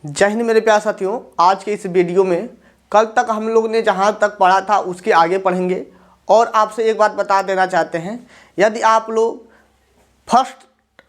जय हिंद मेरे प्यारे साथियों। आज के इस वीडियो में कल तक हम लोग ने जहाँ तक पढ़ा था उसके आगे पढ़ेंगे। और आपसे एक बात बता देना चाहते हैं, यदि आप लोग फर्स्ट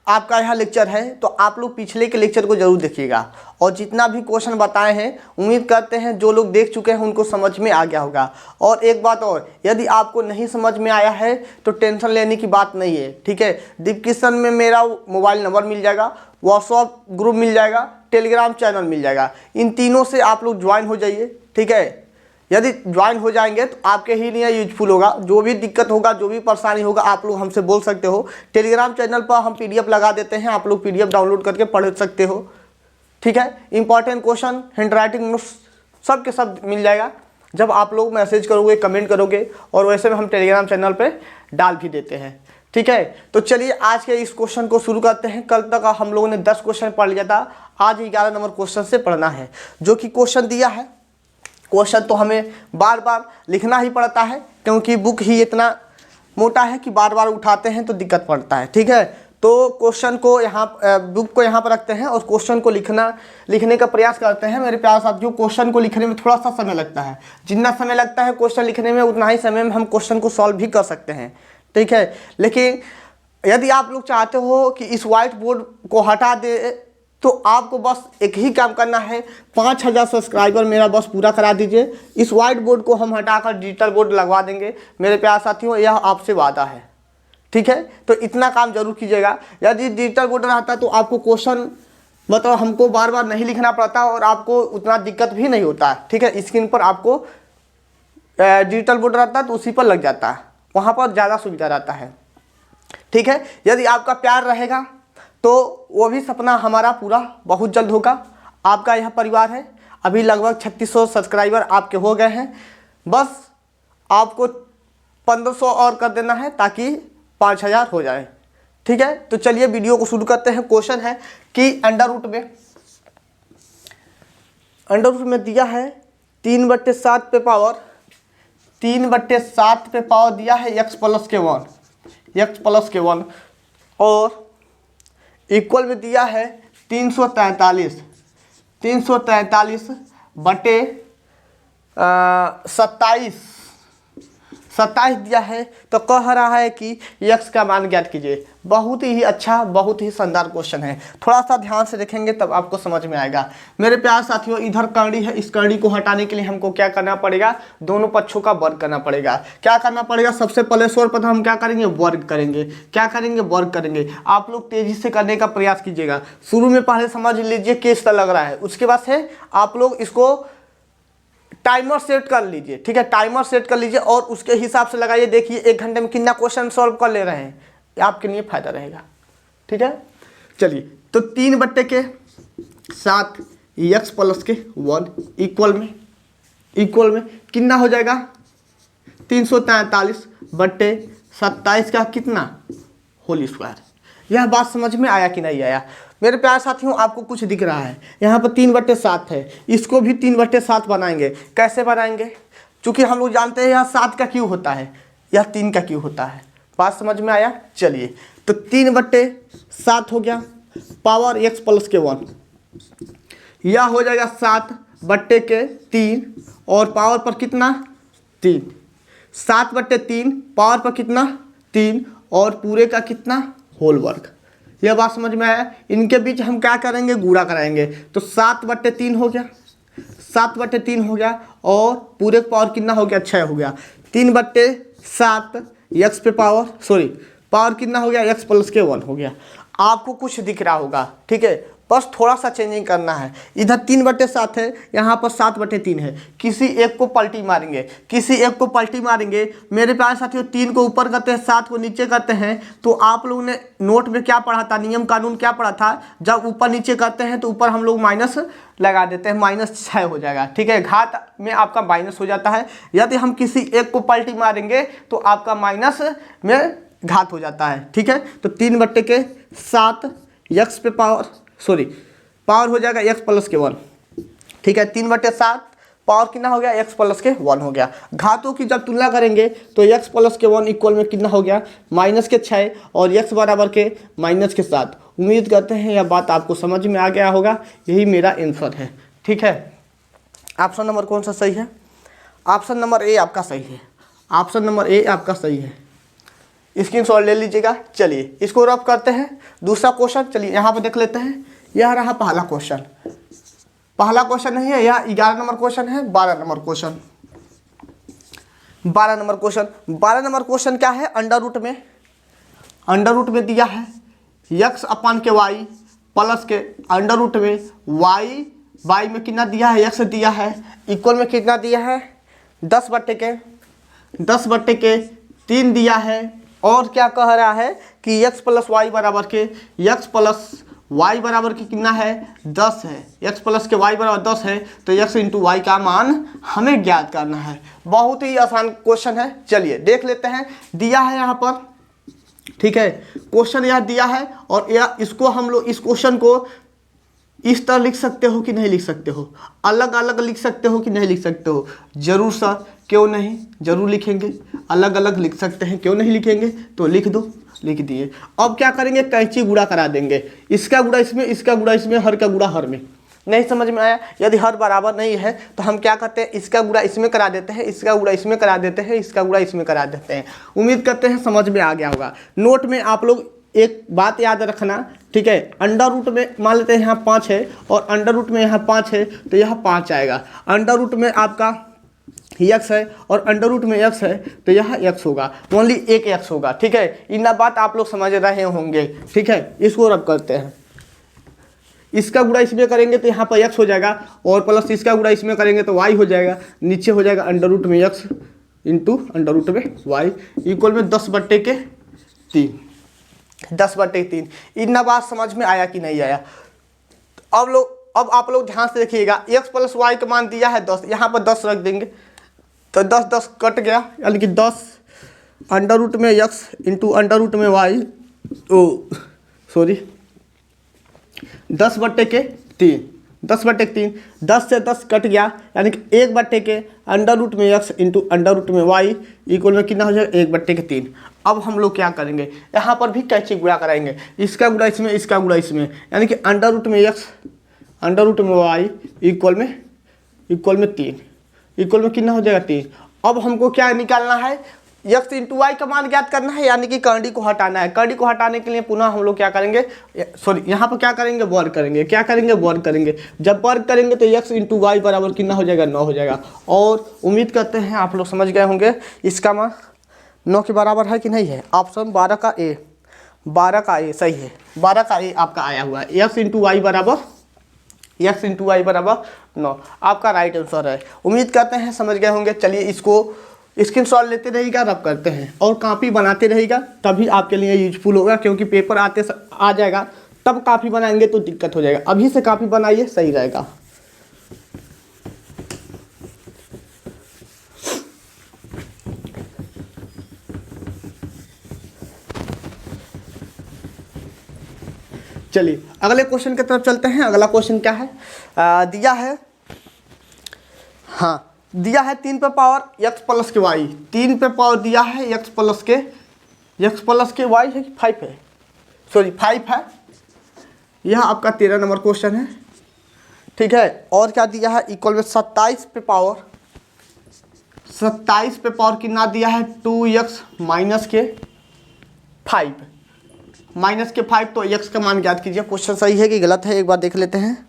आपका यह लेक्चर है तो आप लोग पिछले के लेक्चर को ज़रूर देखिएगा। और जितना भी क्वेश्चन बताए हैं उम्मीद करते हैं जो लोग देख चुके हैं उनको समझ में आ गया होगा। और एक बात और, यदि आपको नहीं समझ में आया है तो टेंशन लेने की बात नहीं है, ठीक है। डिस्क्रिप्शन में मेरा मोबाइल नंबर मिल जाएगा, व्हाट्सएप ग्रुप मिल जाएगा, टेलीग्राम चैनल मिल जाएगा। इन तीनों से आप लोग ज्वाइन हो जाइए, ठीक है। यदि ज्वाइन हो जाएंगे तो आपके ही लिए यूजफुल होगा। जो भी दिक्कत होगा, जो भी परेशानी होगा, आप लोग हमसे बोल सकते हो। टेलीग्राम चैनल पर हम पीडीएफ लगा देते हैं, आप लोग पीडीएफ डाउनलोड करके पढ़ सकते हो, ठीक है। इंपॉर्टेंट क्वेश्चन, हैंडराइटिंग नोट्स सब के सब मिल जाएगा जब आप लोग मैसेज करोगे, कमेंट करोगे। और वैसे में हम टेलीग्राम चैनल पर डाल भी देते हैं, ठीक है। तो चलिए आज के इस क्वेश्चन को शुरू करते हैं। कल तक हम लोगों ने 10 क्वेश्चन पढ़ लिया था, आज 11 नंबर क्वेश्चन से पढ़ना है। जो कि क्वेश्चन दिया है, क्वेश्चन तो हमें बार बार लिखना ही पड़ता है क्योंकि बुक ही इतना मोटा है कि बार बार उठाते हैं तो दिक्कत पड़ता है, ठीक है। तो क्वेश्चन को यहाँ बुक को यहाँ पर रखते हैं और क्वेश्चन को लिखने का प्रयास करते हैं। मेरे प्यारे साथियों, क्वेश्चन को लिखने में थोड़ा सा समय लगता है। जितना समय लगता है क्वेश्चन लिखने में, उतना ही समय में हम क्वेश्चन को सॉल्व भी कर सकते हैं, ठीक है। लेकिन यदि आप लोग चाहते हो कि इस व्हाइट बोर्ड को हटा दे तो आपको बस एक ही काम करना है, 5000 सब्सक्राइबर मेरा बस पूरा करा दीजिए। इस व्हाइट बोर्ड को हम हटाकर डिजिटल बोर्ड लगवा देंगे मेरे प्यारे साथियों, यह आपसे वादा है, ठीक है। तो इतना काम जरूर कीजिएगा। यदि डिजिटल बोर्ड रहता तो आपको क्वेश्चन मतलब हमको बार बार नहीं लिखना पड़ता और आपको उतना दिक्कत भी नहीं होता है, ठीक है। स्क्रीन पर आपको डिजिटल बोर्ड रहता है तो उसी पर लग जाता है, वहाँ पर ज़्यादा सुविधा रहता है, ठीक है। यदि आपका प्यार रहेगा तो वो भी सपना हमारा पूरा बहुत जल्द होगा। आपका यह परिवार है, अभी लगभग 3600 सब्सक्राइबर आपके हो गए हैं। बस आपको 1500 और कर देना है ताकि 5000 हो जाए, ठीक है। तो चलिए वीडियो को शुरू करते हैं। क्वेश्चन है कि अंडर रूट में दिया है 3/7 पे पावर 3/7 पे पावर दिया है x प्लस के 1 और इक्वल में दिया है 343 बटे 27 दिया है। तो कह रहा है कि x का मान ज्ञात कीजिए। बहुत ही अच्छा, बहुत ही शानदार क्वेश्चन है। थोड़ा सा ध्यान से देखेंगे तब आपको समझ में आएगा। मेरे प्यारे साथियों, इधर कड़ी है, इस कड़ी को हटाने के लिए हमको क्या करना पड़ेगा, दोनों पक्षों का वर्ग करना पड़ेगा। क्या करना पड़ेगा, सबसे पहले सर्वप्रथम हम क्या करेंगे, वर्ग करेंगे। क्या करेंगे, वर्ग करेंगे। आप लोग तेजी से करने का प्रयास कीजिएगा। शुरू में पहले समझ लीजिए किस तरह लग रहा है, उसके बाद से आप लोग इसको टाइमर सेट कर लीजिए, ठीक है। टाइमर सेट कर लीजिए और उसके हिसाब से लगाइए। देखिए 1 घंटे में कितना क्वेश्चन सॉल्व कर ले रहे हैं, आपके लिए फायदा रहेगा, ठीक है। चलिए, तो 3/7 x प्लस के 1 इक्वल में कितना हो जाएगा, 343 बटे 27 का कितना होल स्क्वायर। यह बात समझ में आया कि नहीं आया मेरे प्यारे साथियों। आपको कुछ दिख रहा है यहाँ पर 3/7 है, इसको भी 3/7 बनाएंगे। कैसे बनाएंगे, क्योंकि हम लोग जानते हैं यह 7 का क्यूब होता है, यह 3 का क्यूब होता है। बात समझ में आया। चलिए, तो 3/7 हो गया पावर x प्लस के 1, यह हो जाएगा 7/3 और पावर पर कितना 3, 7/3 पावर पर कितना 3 और पूरे का कितना होल वर्ग। यह बात समझ में आया। इनके बीच हम क्या करेंगे, गुणा कराएंगे। तो 7/3 हो गया, 7/3 हो गया और पूरे पावर कितना हो गया, 6 हो गया। 3/7 x पे पावर कितना हो गया, x प्लस के 1 हो गया। आपको कुछ दिख रहा होगा, ठीक है। बस थोड़ा सा चेंजिंग करना है। इधर 3/7 है, यहाँ पर 7/3 है। किसी एक को पलटी मारेंगे, मेरे प्यारे साथियों। 3 को ऊपर करते हैं, 7 को नीचे करते हैं। तो आप लोगों ने नोट में क्या पढ़ा था, नियम कानून क्या पढ़ा था, जब ऊपर नीचे करते हैं तो ऊपर हम लोग माइनस लगा देते हैं, -6 हो जाएगा, ठीक है। घात में आपका माइनस हो जाता है। यदि हम किसी एक को पलटी मारेंगे तो आपका माइनस में घात हो जाता है, ठीक है। तो 3/7 x पे पावर हो जाएगा x प्लस के 1, ठीक है। 3/7 पावर कितना हो गया, x प्लस के 1 हो गया। घातों की जब तुलना करेंगे तो x प्लस के 1 इक्वल में कितना हो गया, -6 और x बराबर के -7 उम्मीद करते हैं यह बात आपको समझ में आ गया होगा। यही मेरा आंसर है। ठीक है, ऑप्शन नंबर कौन सा सही है? ऑप्शन नंबर ए आपका सही है। ऑप्शन नंबर ए आपका सही है, स्क्रीनशॉट ले लीजिएगा। चलिए इसको रफ करते हैं। दूसरा क्वेश्चन चलिए यहाँ पे देख लेते हैं। यह रहा पहला क्वेश्चन। पहला क्वेश्चन नहीं है, यह 11 नंबर क्वेश्चन है। 12 number question, 12 number question. 12 number question क्या है? अंडर रूट में दिया है x अपान के y प्लस के अंडर रूट में y में कितना दिया है? x दिया है। इक्वल में कितना दिया है? 10/3 दिया है। और क्या कह रहा है कि x प्लस वाई बराबर के कितना है? 10 है। x प्लस के y बराबर 10 है, तो x इंटू वाई का मान हमें ज्ञात करना है। बहुत ही आसान क्वेश्चन है। चलिए देख लेते हैं। दिया है यहाँ पर, ठीक है, क्वेश्चन यह दिया है और यह इसको हम लोग इस क्वेश्चन को इस तरह लिख सकते हो कि नहीं लिख सकते हो? अलग अलग लिख सकते हो कि नहीं लिख सकते हो? जरूर सर, क्यों नहीं, जरूर लिखेंगे। अलग अलग लिख सकते हैं, क्यों नहीं लिखेंगे? तो लिख दो, लिख दिए। अब क्या करेंगे? कैंची गुणा करा देंगे। इसका गुणा इसमें, इसका गुणा इसमें, हर का गुणा हर में। नहीं समझ में आया? यदि हर बराबर नहीं है तो हम क्या करते हैं? इसका गुणा इसमें करा देते हैं, इसका गुणा इसमें करा देते हैं, इसका गुणा इसमें करा देते हैं। उम्मीद करते हैं समझ में आ गया होगा। नोट में आप लोग एक बात याद रखना, ठीक है, अंडर रूट में मान लेते हैं यहाँ 5 है और अंडर रूट में यहाँ 5 है, तो यह 5 आएगा। अंडर रूट में आपका x है और अंडर रूट में x है, तो यह x होगा, ओनली एक x होगा। ठीक है, इतना बात आप लोग समझ रहे होंगे। ठीक है, इसको रब करते हैं। इसका गुणा इसमें करेंगे तो यहाँ पर x हो जाएगा और प्लस इसका गुणा इसमें करेंगे तो y हो जाएगा। नीचे हो जाएगा अंडर रूट में x इंटू अंडर रूट में y इक्वल में 10/3। 10/3। इतना बात समझ में आया कि नहीं आया? अब आप लोग ध्यान से देखिएगा। x प्लस वाई का मान दिया है 10, यहाँ पर 10 रख देंगे तो 10 कट गया, यानी कि 10 अंडर रूट में x इंटू अंडर रूट में y, सॉरी 10/3। 10/3, 10 से 10 कट गया, यानी कि 1/के अंडर रूट में x इंटू अंडर रूट में y इक्वल में कितना हो जाएगा? 1/3। अब हम लोग क्या करेंगे? यहाँ पर भी कैसे गुणा कराएंगे? इसका गुणा इसमें, इसका गुणा इसमें, यानी कि अंडर रूट में x अंडर रूट में y इक्वल में 3। इक्वल में कितना हो जाएगा? 3। अब हमको क्या निकालना है? x इंटू वाई का मान ज्ञात करना है, यानी कि कर्डी को हटाना है। कर्डी को हटाने के लिए पुनः हम लोग क्या करेंगे? सॉरी, यहाँ पर क्या करेंगे? वर्ग करेंगे। क्या करेंगे? वर्ग करेंगे। जब वर्ग करेंगे तो x इंटू वाई बराबर कितना हो जाएगा? 9 हो जाएगा। और उम्मीद करते हैं आप लोग समझ गए होंगे इसका मान 9 के बराबर है कि नहीं है। ऑप्शन 12 का ए, 12 का ए सही है। 12 का ए आपका आया हुआ है। x इंटू वाई बराबर 9 आपका राइट आंसर है। उम्मीद करते हैं समझ गए होंगे। चलिए इसको स्क्रीनशॉट लेते रहिएगा, रब करते हैं और कॉपी बनाते रहिएगा, तभी आपके लिए यूजफुल होगा। क्योंकि पेपर आ जाएगा तब कॉपी बनाएंगे तो दिक्कत हो जाएगा। अभी से कॉपी बनाइए, सही रहेगा। चलिए अगले क्वेश्चन की तरफ चलते हैं। अगला क्वेश्चन क्या है? दिया है, हाँ दिया है 3 पे पावर x प्लस के y। 3 पे पावर दिया है x प्लस के y है कि 5 है? सॉरी 5 है। यह आपका 13 नंबर क्वेश्चन है। ठीक है, और क्या दिया है? इक्वल में 27 पे पावर कितना दिया है? 2x माइनस के 5। माइनस के 5, तो x का मान ज्ञात कीजिए। क्वेश्चन सही है कि गलत है, एक बार देख लेते हैं।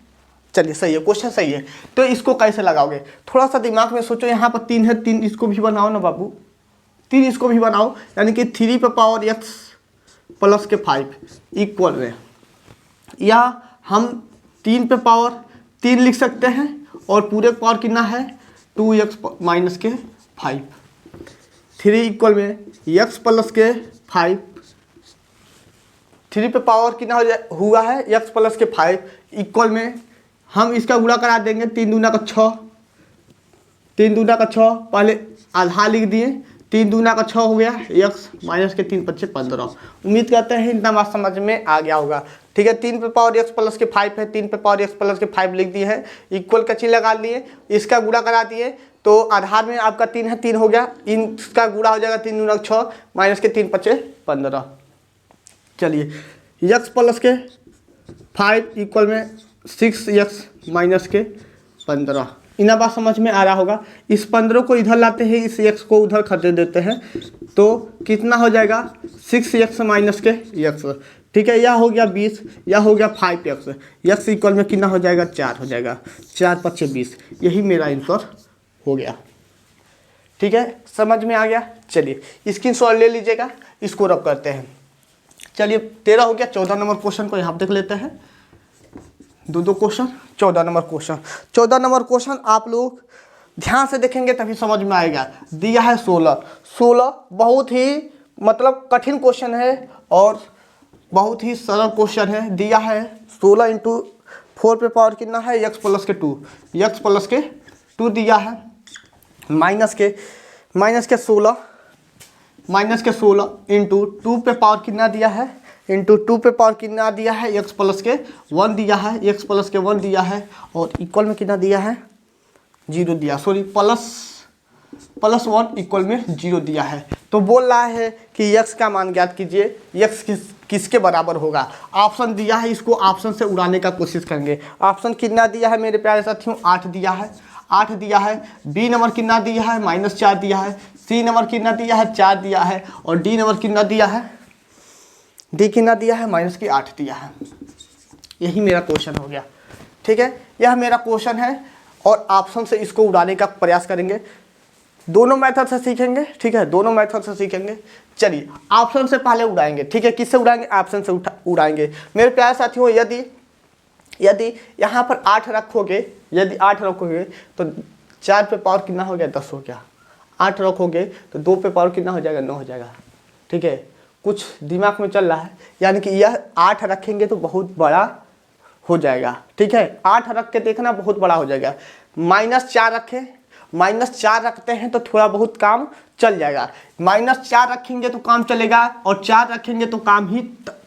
चलिए सही है, क्वेश्चन सही है। तो इसको कैसे लगाओगे? थोड़ा सा दिमाग में सोचो। यहाँ पर 3 है, 3 इसको भी बनाओ ना बाबू, 3 इसको भी बनाओ, यानी कि 3 पे पावर x प्लस के 5 इक्वल में, या हम 3 पे पावर 3 लिख सकते हैं और पूरे पावर कितना है? 2x माइनस के 5। 3 इक्वल में x प्लस के 5। 3 पे पावर कितना हुआ है? x प्लस के 5 इक्वल में हम इसका गुणा करा देंगे। 3 दूना का 6, 3 दूना का 6, पहले आधा लिख दिए। 3 दूना का 6 हो गया, x माइनस के 3 × 5 = 15। उम्मीद करते हैं इतना बात समझ में आ गया होगा। ठीक है, 3 पे पावर x प्लस के 5 है, 3 पे पावर x प्लस के 5 लिख दिए है। इक्वल का चिन्ह लगा लिए, इसका गुणा करा दिए तो आधार में आपका 3 है, 3 हो गया। इसका गुणा हो जाएगा 3 दूना 6 माइनस के 3 × 5 = 15। चलिए x प्लस के 5 इक्वल में 6x माइनस के 15। इतना बात समझ में आ रहा होगा। इस 15 को इधर लाते हैं, इस x को उधर खदेड़ देते हैं, तो कितना हो जाएगा 6x माइनस के x। ठीक है, यह हो गया 20, यह हो गया 5x। x इक्वल में कितना हो जाएगा 4 हो जाएगा, 4 पच्चे 20। यही मेरा आंसर हो गया। ठीक है, समझ में आ गया। चलिए स्क्रीनशॉट ले लीजिएगा, इसको रब करते हैं। चलिए 13 हो गया। 14 नंबर क्वेश्चन को यहाँ देख लेते हैं। दो question. 14 number question. 14 number question आप लोग ध्यान से देखेंगे तभी समझ में आएगा। दिया है 16 बहुत ही मतलब कठिन क्वेश्चन है और बहुत ही सरल क्वेश्चन है। दिया है 16 इंटू 4 पे पावर कितना है x प्लस के 2, x प्लस के 2 दिया है, माइनस के 16 इंटू 2 पे पावर कितना दिया है, इंटू 2 पे पावर कितना दिया है x प्लस के 1 दिया है, x प्लस के 1 दिया है और इक्वल में कितना दिया है 0 दिया, सॉरी प्लस 1 इक्वल में 0 दिया है। तो बोल रहा है कि x का मान ज्ञात कीजिए, x किसके बराबर होगा। ऑप्शन दिया है, इसको ऑप्शन से उड़ाने का कोशिश करेंगे। ऑप्शन कितना दिया है मेरे प्यारे साथियों, 8 दिया है, 8 दिया है। बी नंबर कितना दिया है -4 दिया है, सी नंबर कितना दिया है 4 दिया है और डी नंबर कितना दिया है, डी कितना दिया है -8 दिया है। यही मेरा क्वेश्चन हो गया। ठीक है, यह मेरा क्वेश्चन है और ऑप्शन से इसको उड़ाने का प्रयास करेंगे। दोनों मेथड से सीखेंगे। ठीक है, दोनों मेथड से सीखेंगे। चलिए ऑप्शन से पहले उड़ाएंगे। ठीक है, किससे उड़ाएंगे, ऑप्शन से उड़ाएंगे। मेरे प्यारे साथियों यदि यहाँ पर 8 रखोगे, यदि 8 रखोगे तो 4 पे पावर कितना हो गया 10 हो गया। 8 रखोगे तो 2 पे पावर कितना हो जाएगा 9 हो जाएगा। ठीक है, कुछ दिमाग में चल रहा है, यानी कि यह 8 रखेंगे तो बहुत बड़ा हो जाएगा। ठीक है, 8 रख के देखना बहुत बड़ा हो जाएगा। -4 रखें, -4 रखते हैं तो थोड़ा बहुत काम चल जाएगा। -4 रखेंगे तो काम चलेगा और 4 रखेंगे तो काम ही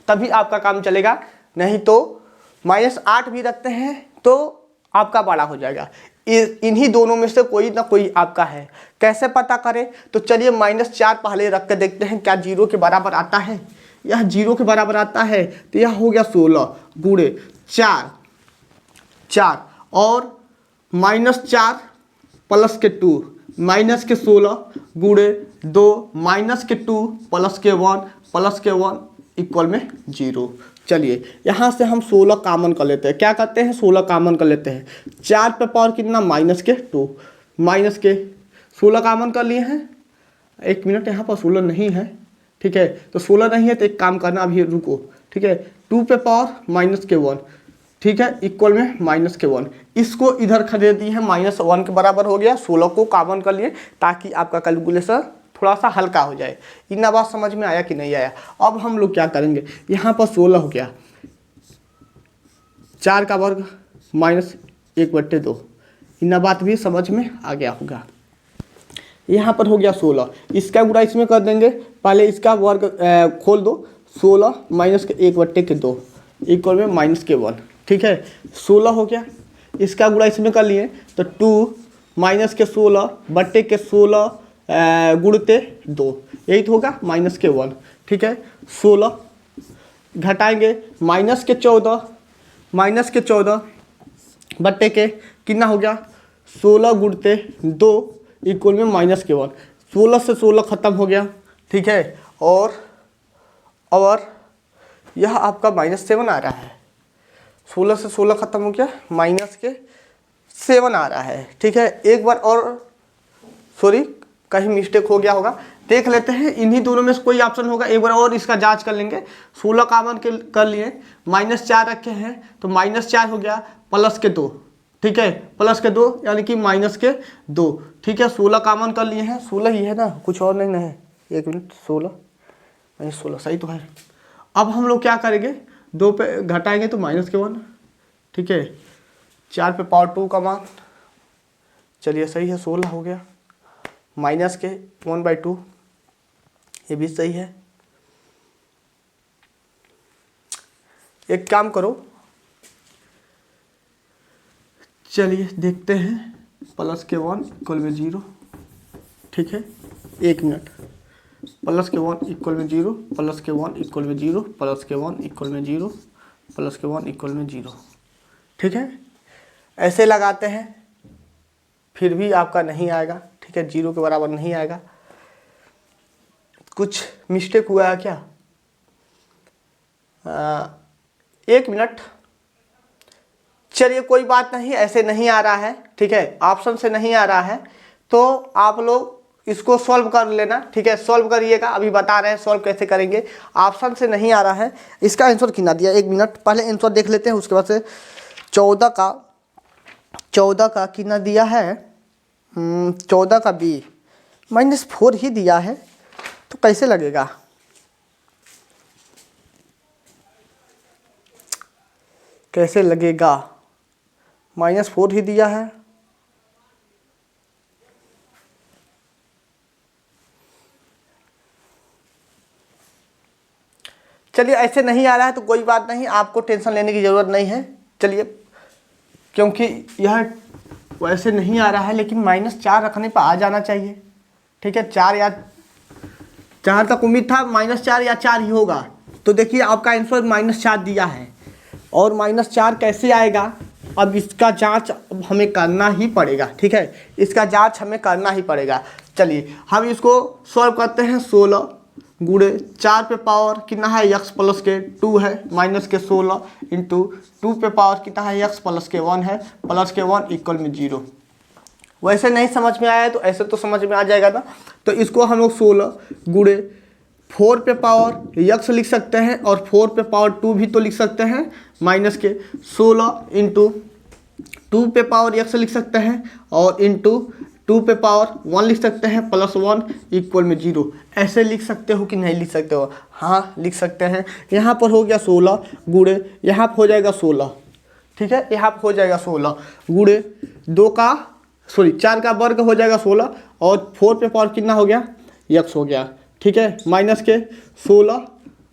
तभी आपका काम चलेगा, नहीं तो -8 भी रखते हैं तो आपका बड़ा हो जाएगा। इन्हीं दोनों में से कोई ना कोई आपका है। कैसे पता करें, तो चलिए -4 पहले रख के देखते हैं क्या 0 के बराबर आता है। यह 0 के बराबर आता है तो यह हो गया 16 गुणे 4 और -4 प्लस के 2 माइनस के 16 गुणे 2 माइनस के 2 प्लस के 1 इक्वल में 0। चलिए यहाँ से हम 16 कॉमन कर लेते हैं। क्या करते हैं, 16 कॉमन कर लेते हैं। 4 पे पावर कितना माइनस के 2, माइनस के 16 कॉमन कर लिए हैं। एक मिनट, यहाँ पर 16 नहीं है। ठीक है, तो 16 नहीं है तो एक काम करना, अभी रुको। ठीक है, 2 पे पावर माइनस के 1, ठीक है, इक्वल में माइनस के 1। इसको इधर खदेड़ दिए हैं, -1 के बराबर हो गया। 16 को कॉमन कर लिए ताकि आपका कैलकुलेशन थोड़ा सा हल्का हो जाए। इतना बात समझ में आया कि नहीं आया। अब हम लोग क्या करेंगे, यहाँ पर 16 हो गया, 4 का वर्ग -1/2। इतना बात भी समझ में आ गया होगा। यहाँ पर हो गया 16, इसका गुणा इसमें कर देंगे। पहले इसका वर्ग खोल दो, 16 माइनस के 1/2 इक्वल में -1। ठीक है, 16 हो गया, इसका गुणा इसमें कर लिए तो 2 माइनस के 16 बट्टे के 16 गुणते 2, यही तो होगा -1। ठीक है, 16 घटाएंगे -14 बट्टे के कितना हो गया 16 गुणते 2 इक्वल में -1। 16 से 16 ख़त्म हो गया। ठीक है, और यह आपका -7 आ रहा है। 16 से 16 ख़त्म हो गया, -7 आ रहा है। ठीक है, एक बार और, सॉरी कहीं मिस्टेक हो गया होगा, देख लेते हैं। इन्हीं दोनों में से कोई ऑप्शन होगा, एक बार और इसका जांच कर लेंगे। 16 कॉमन कर लिए, -4 रखे हैं तो -4 हो गया प्लस के 2। ठीक है, प्लस के 2 यानी कि -2। ठीक है, 16 कॉमन कर लिए हैं, 16 ही है ना, कुछ और नहीं ना है। एक मिनट, 16 सही तो है। अब हम लोग क्या करेंगे, 2 पे घटाएंगे तो -1। ठीक है, 4 पे पावर 2 का मान, चलिए सही है, 16 हो गया, माइनस के 1/2, ये भी सही है। एक काम करो, चलिए देखते हैं, प्लस के 1 इक्वल में 0। ठीक है, एक मिनट, प्लस के 1 इक्वल में 0, प्लस के 1 इक्वल में 0, प्लस के 1 इक्वल में 0, प्लस के 1 इक्वल में 0। ठीक है, ऐसे लगाते हैं, फिर भी आपका नहीं आएगा। ठीक है, 0 के बराबर नहीं आएगा। कुछ मिस्टेक हुआ है क्या? 1 मिनट, चलिए कोई बात नहीं, ऐसे नहीं आ रहा है। ठीक है, ऑप्शन से नहीं आ रहा है तो आप लोग इसको सॉल्व कर लेना। ठीक है, सॉल्व करिएगा, अभी बता रहे हैं सॉल्व कैसे करेंगे। ऑप्शन से नहीं आ रहा है, इसका आंसर कितना दिया, 1 मिनट पहले आंसर देख लेते हैं, उसके बाद से 14 का कितना दिया है, 14 का b -4 ही दिया है, तो कैसे लगेगा? कैसे लगेगा? -4 ही दिया है। चलिए ऐसे नहीं आ रहा है तो कोई बात नहीं, आपको टेंशन लेने की ज़रूरत नहीं है। चलिए, क्योंकि यह वैसे नहीं आ रहा है, लेकिन -4 रखने पर आ जाना चाहिए। ठीक है, 4 या 4 तक उम्मीद था, -4 या 4 ही होगा। तो देखिए आपका आंसर -4 दिया है, और -4 कैसे आएगा? अब इसका जांच हमें करना ही पड़ेगा। ठीक है, इसका जांच हमें करना ही पड़ेगा। चलिए हम इसको सॉल्व करते हैं। 16 गुणे 4 पे पावर कितना है, x प्लस के 2 है, माइनस के 16 इंटू 2 पे पावर कितना है, x प्लस के 1 है, प्लस के 1 इक्वल में 0। वैसे नहीं समझ में आया है तो ऐसे तो समझ में आ जाएगा ना। तो इसको हम लोग 16 गुणे 4 पे पावर x लिख सकते हैं, और 4 पे पावर 2 भी तो लिख सकते हैं, माइनस के 16 इंटू 2 पे पावर x लिख सकते हैं, और इंटू 2 पे पावर 1 लिख सकते हैं, प्लस 1 इक्वल में 0। ऐसे लिख सकते हो कि नहीं लिख सकते हो? हाँ लिख सकते हैं। यहाँ पर हो गया 16 गुणे, यहाँ पर हो जाएगा 16। ठीक है, यहाँ पर हो जाएगा 16 गुणे 4 का वर्ग हो जाएगा 16, और 4 पे पावर कितना हो गया, x हो गया। ठीक है, माइनस के 16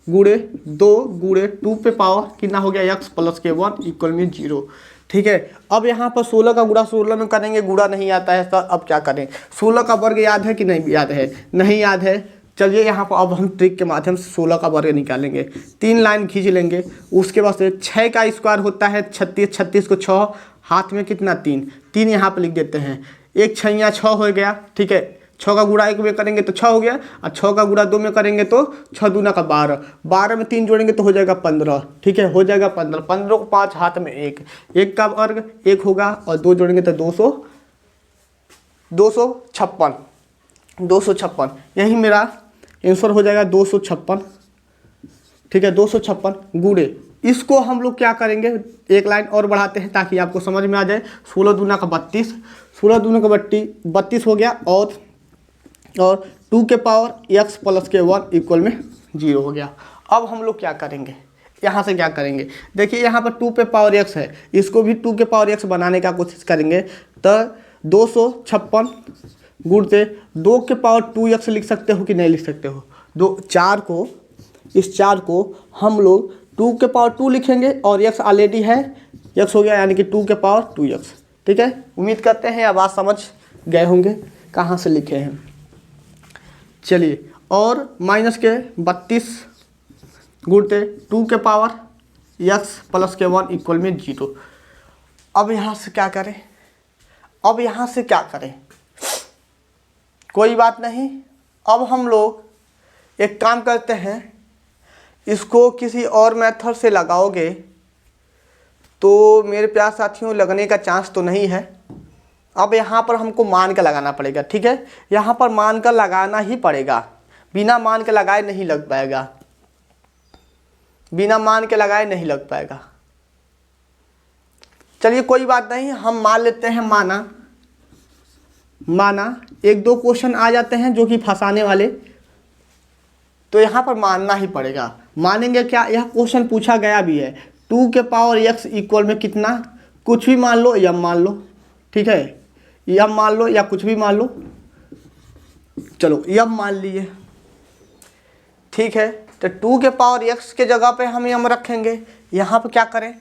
गुणे 2 गुणे 2 पे पावर कितना हो गया, x प्लस के 1 इक्वल में 0। ठीक है, अब यहाँ पर 16 का गुणा 16 में करेंगे, गुणा नहीं आता है सर, अब क्या करें? 16 का वर्ग याद है कि नहीं याद है? नहीं याद है। चलिए यहाँ पर अब हम ट्रिक के माध्यम से 16 का वर्ग निकालेंगे। 3 लाइन खींच लेंगे, उसके बाद से 6 का स्क्वायर होता है 36, 36 को 6 हाथ में कितना 3 यहाँ पर लिख देते हैं। 1 6 6 हो गया। ठीक है, 6 का गुणा 1 में करेंगे तो 6 हो गया, और 6 का गुणा 2 में करेंगे तो 6 दूना का 12, 12 में 3 जोड़ेंगे तो हो जाएगा 15। ठीक है, हो जाएगा 15, 15 को 5 हाथ में 1, 1 का वर्ग 1 होगा, और 2 जोड़ेंगे तो 256। यही मेरा आंसर हो जाएगा 256। ठीक है, 256 गुणे, इसको हम लोग क्या करेंगे, एक लाइन और बढ़ाते हैं ताकि आपको समझ में आ जाए। 16 दूना का 32, 16 दूना का 32 हो गया, और 2 के पावर x प्लस के 1 इक्वल में 0 हो गया। अब हम लोग क्या करेंगे, यहाँ से क्या करेंगे? देखिए यहाँ पर 2 पे पावर x है, इसको भी 2 के पावर x बनाने का कोशिश करेंगे। तो 256 गुणते 2 के पावर 2x लिख सकते हो कि नहीं लिख सकते हो? इस 4 को हम लोग 2 के पावर 2 लिखेंगे, और x ऑलरेडी है, x हो गया, यानी कि 2 के पावर 2x। ठीक है, उम्मीद करते हैं अब आप समझ गए होंगे कहाँ से लिखे हैं। चलिए, और माइनस के 32 गुणते 2 के पावर x प्लस के 1 इक्वल में 0। अब यहाँ से क्या करें? कोई बात नहीं, अब हम लोग एक काम करते हैं, इसको किसी और मेथड से लगाओगे तो मेरे प्यारे साथियों लगने का चांस तो नहीं है। अब यहाँ पर हमको मान कर लगाना पड़ेगा। ठीक है, यहाँ पर मान कर लगाना ही पड़ेगा, बिना मान के लगाए नहीं लग पाएगा, चलिए कोई बात नहीं, हम मान लेते हैं माना 1-2 क्वेश्चन आ जाते हैं जो कि फंसाने वाले, तो यहाँ पर मानना ही पड़ेगा। मानेंगे क्या? यह क्वेश्चन पूछा गया भी है, 2 के पावर x इक्वल में कितना, कुछ भी मान लो, यम मान लो। ठीक है, यम मान लो या कुछ भी मान लो, चलो यम मान लिए। ठीक है, तो 2 के पावर x के जगह पे हम यम रखेंगे। यहाँ पर क्या करें,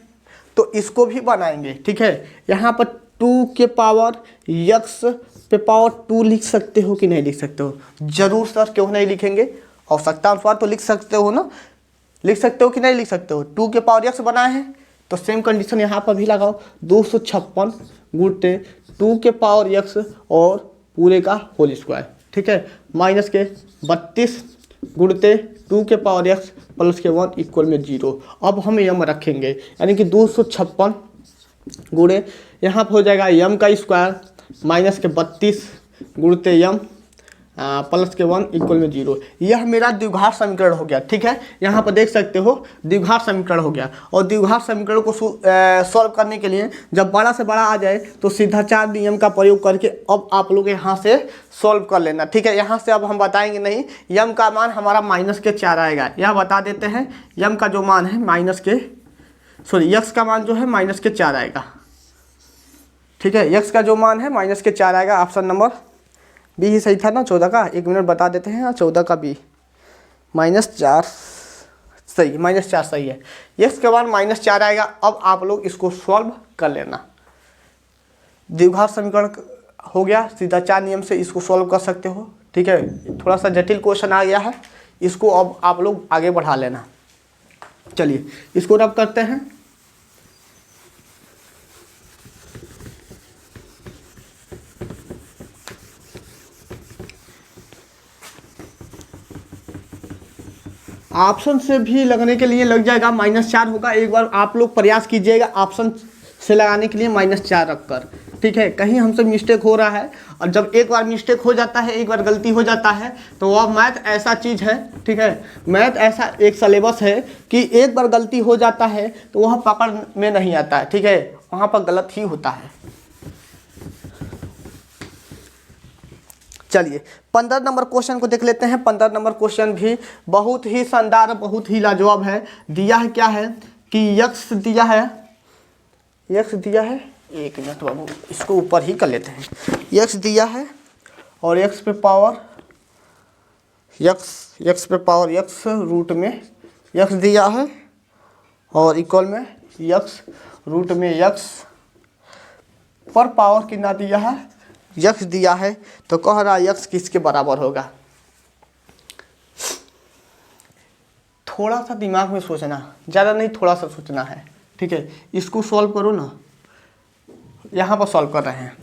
तो इसको भी बनाएंगे। ठीक है, यहाँ पर 2 के पावर x पे पावर 2 लिख सकते हो कि नहीं लिख सकते हो? जरूर सर, क्यों नहीं लिखेंगे, आवश्यकता अनुसार तो लिख सकते हो ना। लिख सकते हो कि नहीं लिख सकते हो? 2 के पावर x बनाए हैं तो सेम कंडीशन यहाँ पर भी लगाओ, 256 गुणते 2 के पावर x और पूरे का होल स्क्वायर, ठीक है, माइनस के 32 गुणते 2 के पावर x प्लस के 1 इक्वल में 0। अब हम यम रखेंगे, यानी कि 256 गुणे यहाँ पर हो जाएगा यम का स्क्वायर माइनस के 32 गुणते यम प्लस के 1 इक्वल में 0। यह मेरा द्विघात समीकरण हो गया, ठीक है। यहाँ पर देख सकते हो द्विघात समीकरण हो गया। और द्विघात समीकरण को सॉल्व करने के लिए जब बड़ा से बड़ा आ जाए तो सिद्धाचार्य नियम का प्रयोग करके अब आप लोग यहाँ से सॉल्व कर लेना, ठीक है। यहाँ से अब हम बताएंगे नहीं, यम का मान हमारा माइनस के 4 आएगा। यह बता देते हैं, यम का जो मान है यक्स का मान जो है माइनस के 4 आएगा, ठीक है। यक्स का जो मान है माइनस के 4 आएगा। ऑप्शन नंबर बी ही सही था ना, 14 का। 1 मिनट बता देते हैं, 14 का बी -4 सही, -4 सही है। यक्स के बाद -4 आएगा। अब आप लोग इसको सॉल्व कर लेना। द्विघात समीकरण हो गया, सिद्धाचार्य नियम से इसको सॉल्व कर सकते हो, ठीक है। थोड़ा सा जटिल क्वेश्चन आ गया है, इसको अब आप लोग आगे बढ़ा लेना। चलिए इसको रब करते हैं। ऑप्शन से भी लगने के लिए लग जाएगा, -4 होगा। एक बार आप लोग प्रयास कीजिएगा ऑप्शन से लगाने के लिए -4 रखकर, ठीक है। कहीं हमसे मिस्टेक हो रहा है, और जब एक बार मिस्टेक हो जाता है, एक बार गलती हो जाता है, तो वह मैथ ऐसा चीज़ है, ठीक है। मैथ ऐसा एक सिलेबस है कि एक बार गलती हो जाता है तो वह पकड़ में नहीं आता है, ठीक है, वहाँ पर गलत ही होता है। चलिए 15 नंबर क्वेश्चन को देख लेते हैं। 15 नंबर क्वेश्चन भी बहुत ही शानदार, बहुत ही लाजवाब है। दिया है क्या है कि यक्स दिया है, एक मिनट बाबू, इसको ऊपर ही कर लेते हैं। यक्स दिया है और यक्स पे पावर यक्स रूट में यक्स दिया है और इक्वल में यक्स रूट में यक्स पर पावर कितना दिया है, यक्स दिया है। तो कह रहा यक्स किसके बराबर होगा। थोड़ा सा दिमाग में सोचना, ज़्यादा नहीं, थोड़ा सा सोचना है, ठीक है। इसको सॉल्व करो ना, यहाँ पर सॉल्व कर रहे हैं।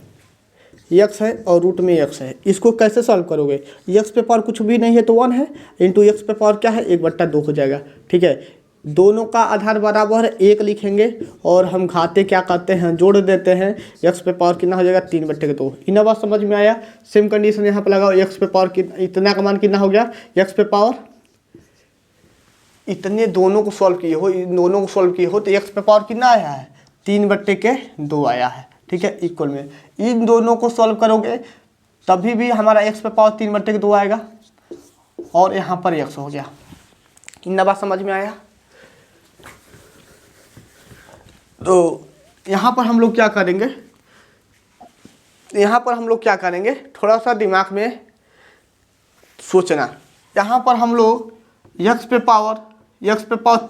यक्स है और रूट में यक्स है, इसको कैसे सॉल्व करोगे। यक्स पे पावर कुछ भी नहीं है तो 1 है, इंटू यक्स पे पावर क्या है 1/2 हो जाएगा, ठीक है। दोनों का आधार बराबर 1 लिखेंगे और हम घाते क्या करते हैं, जोड़ देते हैं। यक्स पे पावर कितना हो जाएगा 3/2। इन बात समझ में आया। सेम कंडीशन यहाँ पे लगाओ, यक्स पे पावर इतना का मान कितना हो गया, यक्स पे पावर इतने दोनों को सॉल्व किए हो, इन दोनों को सॉल्व किए हो तो यक्स पे पावर कितना आया है 3/2 आया है, ठीक है, इक्वल में। इन दोनों को सॉल्व करोगे तभी भी हमारा एक्स पे पावर 3/2 आएगा और यहाँ पर एक्स हो गया। इन बात समझ में आया। तो यहाँ पर हम लोग क्या करेंगे, थोड़ा सा दिमाग में सोचना। यहाँ पर हम लोग यक्स पे पावर